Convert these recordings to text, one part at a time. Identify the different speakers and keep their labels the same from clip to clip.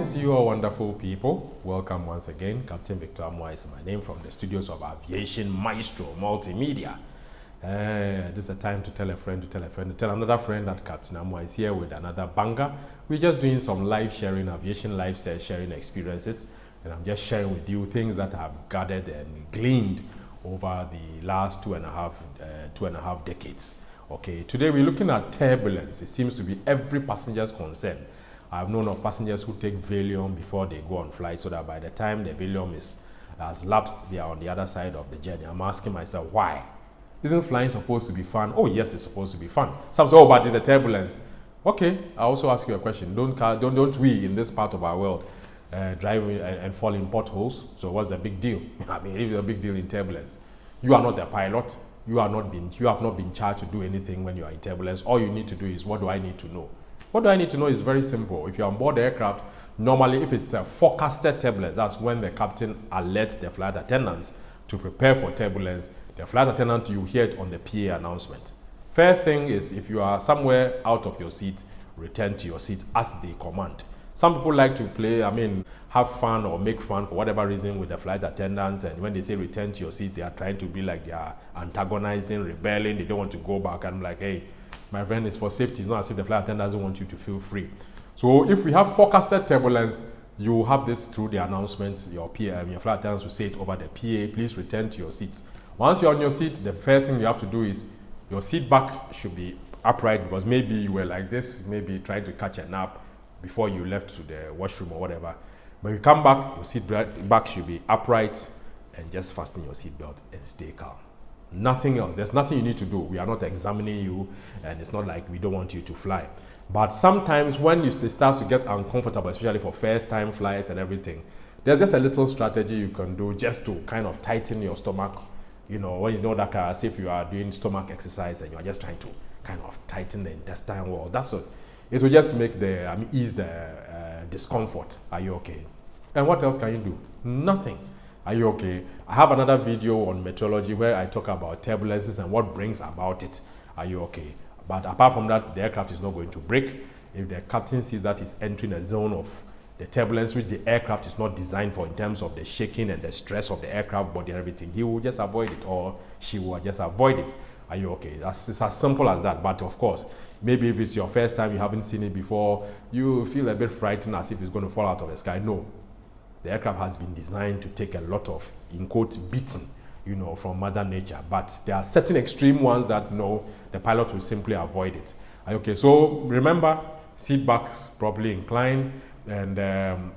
Speaker 1: Greetings to you all wonderful people. Welcome once again. Captain Victor Amoah is my name from the studios of Aviation Maestro Multimedia. This is a time to tell a friend, to tell another friend that Captain Amoah is here with another banger. We're just doing some live sharing, aviation live sharing experiences. And I'm just sharing with you things that I've gathered and gleaned over the last two and a half decades. Okay, today we're looking at turbulence. It seems to be every passenger's concern. I've known of passengers who take Valium before they go on flight so that by the time the Valium has lapsed, they are on the other side of the journey. I'm asking myself, why? Isn't flying supposed to be fun? Oh, yes, it's supposed to be fun. Some say, oh, but it's the turbulence. Okay, I also ask you a question. Don't we in this part of our world drive and fall in potholes? So what's the big deal? I mean, if it's a big deal in turbulence, you are not the pilot. You have not been charged to do anything when you are in turbulence. All you need to do is, what do I need to know? What do I need to know is very simple. If you're on board the aircraft, normally if it's a forecasted turbulence, that's when the captain alerts the flight attendants to prepare for turbulence. The flight attendant, you hear it on the PA announcement. First thing is, if you are somewhere out of your seat, return to your seat as they command. Some people like to play, have fun or make fun for whatever reason with the flight attendants, and when they say return to your seat, they are trying to be like they are antagonizing, rebelling, they don't want to go back. And I'm like, hey, my friend, is for safety. It's not as if the flight attendant doesn't want you to feel free. So if we have forecasted turbulence, you have this through the announcements. Your flight attendants will say it over the PA, please return to your seats. Once you're on your seat, the first thing you have to do is your seat back should be upright, because maybe you were like this, maybe trying to catch a nap before you left to the washroom or whatever. When you come back, your seat back should be upright, and just fasten your seat belt and stay calm. Nothing else. There's nothing you need to do. We are not examining you, and it's not like we don't want you to fly. But sometimes when it starts to get uncomfortable, especially for first-time flights and everything, there's just a little strategy you can do just to kind of tighten your stomach. You know, when you know that as if you are doing stomach exercise and you are just trying to kind of tighten the intestine walls. That's what it will just make ease the discomfort. Are you okay? And what else can you do? Nothing. Are you okay? I have another video on meteorology where I talk about turbulences and what brings about it. Are you okay? But apart from that, the aircraft is not going to break. If the captain sees that it's entering a zone of the turbulence which the aircraft is not designed for in terms of the shaking and the stress of the aircraft body and everything, he will just avoid it, or she will just avoid it. Are you okay? It's as simple as that. But of course, maybe if it's your first time, you haven't seen it before, you feel a bit frightened as if it's going to fall out of the sky. No. The aircraft has been designed to take a lot of, in quote, beating, from Mother Nature. But there are certain extreme ones that, no, the pilot will simply avoid it. Okay, so remember, seat backs properly inclined, and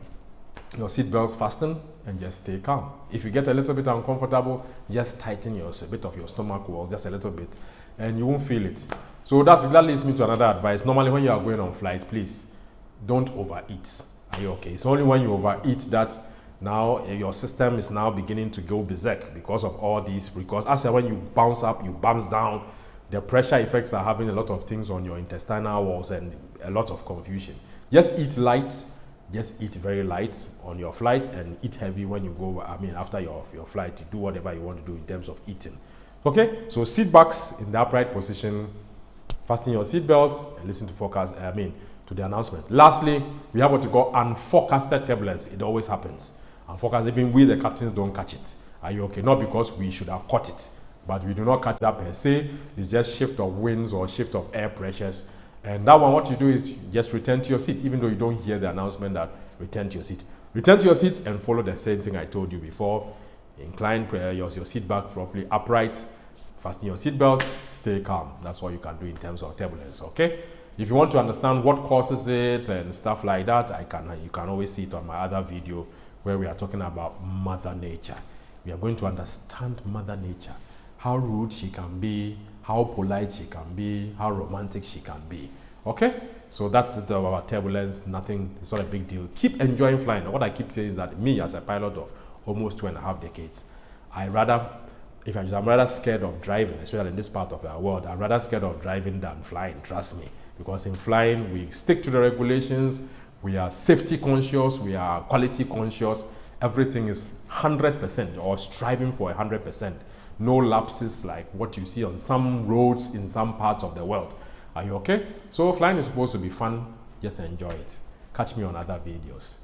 Speaker 1: your seat belts fastened, and just stay calm. If you get a little bit uncomfortable, just tighten a bit of your stomach walls, just a little bit, and you won't feel it. So that leads me to another advice. Normally, when you are going on flight, please don't overeat. Are you okay? It's only when you overeat that now your system is now beginning to go berserk because of all these. Because as when you bounce up, you bounce down, the pressure effects are having a lot of things on your intestinal walls and a lot of confusion. Just eat light. Just eat very light on your flight, and eat heavy when you go, after your flight, you do whatever you want to do in terms of eating. Okay, so seat backs in the upright position, fasten your seat belts, and listen to to the announcement. Lastly, we have what we call unforecasted turbulence. It always happens. Unforecasted, even we, the captains, don't catch it. Are you okay? Not because we should have caught it, but we do not catch that per se. It's just shift of winds or shift of air pressures. And that one, what you do is just return to your seat, even though you don't hear the announcement that return to your seat. Return to your seat and follow the same thing I told you before. Incline your seat back properly upright, fasten your seat belt, stay calm. That's all you can do in terms of turbulence, okay? If you want to understand what causes it and stuff like that, you can always see it on my other video where we are talking about Mother Nature. We are going to understand Mother Nature, how rude she can be, how polite she can be, how romantic she can be. Okay? So that's it about turbulence. Nothing, it's not a big deal. Keep enjoying flying. What I keep saying is that me, as a pilot of almost 2.5 decades, I'm rather scared of driving, especially in this part of our world. I'm rather scared of driving than flying, trust me. Because in flying, we stick to the regulations, we are safety conscious, we are quality conscious. Everything is 100% or striving for 100%. No lapses like what you see on some roads in some parts of the world. Are you okay? So flying is supposed to be fun. Just enjoy it. Catch me on other videos.